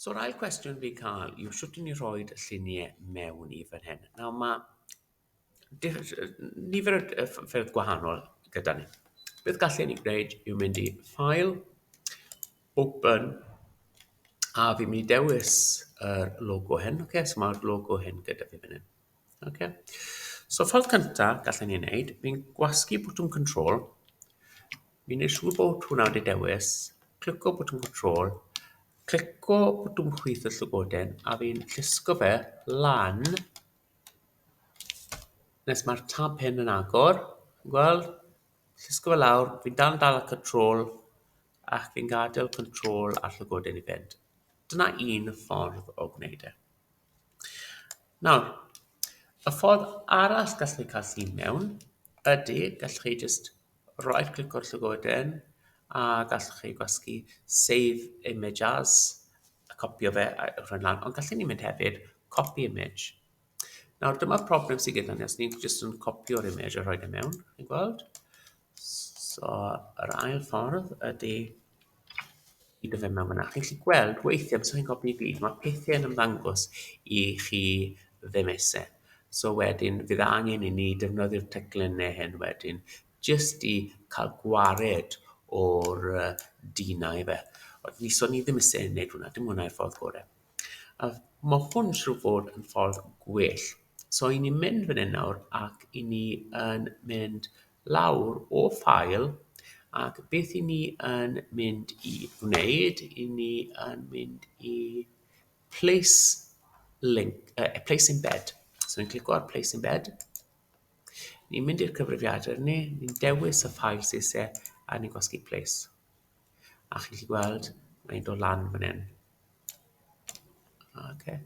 So'r ail cwestiwn fi'n cael yw sut i ni rhoi lluniau mewn i fan hyn. Nawr mae nifer o ffyrdd gwahanol gyda ni. Beth gallen ni gwneud yw mynd i File, Open, a fi'n mynd i dewis yr logo hyn. So mae'r logo hyn gyda fi fan hyn. So ffordd cyntaf gallen ni wneud, fi'n gwasgu bwtwm Control, fi'n neud siŵr bod hwnna wedi dewis, clico bwtwm Control, clico bwtwm chwith y llygoden, a fi'n llusgo fe lan nes mae'r tab hyn yn agor. Gweld? Llusgo fe lawr, fi'n dal y Control, ac fi'n gadael Control a'r llygoden i fynd. Dyna un ffordd o gwneud e. Nawr, y ffordd arall gallwch chi cael llun mewn ydy, gallwch chi just right click o'r llygoden a gallwch chi gwasgu Save Image As, a copio fe a rhoi lan, ond gallwn ni mynd hefyd Copy Image. Nawr, dyma'r problem sydd gyda ni, os ni'n just yn copio'r image a rhoi e mewn, chi'n gweld? So, yr ail ffordd ydy i dy fe mewn yna. Chi'n gallu gweld weithiau, os chi'n copi i gyd, mae pethau yn ymddangos i chi ddemesau. So wedyn, fydd angen i ni defnyddio'r teclynnau hyn wedyn, jyst i cael gwared o'r dinau fe. So ni ddim yn sy'n gwneud hwnna, dim hwnna yw'r ffordd gorau. A mae hwn siŵr fod yn ffordd gwell. So i ni'n mynd fan hyn nawr ac i ni yn mynd lawr o ffail ac beth i ni yn mynd i wneud, i ni yn mynd i place place embed. So ni'n clico ar place embed. Ni'n mynd i'r cyfrifiadur ni, ni'n dewis y ffail sisau a ni'n gwasgu place. A chi'n gallu gweld, mae'n dod lan fan hyn. Okay.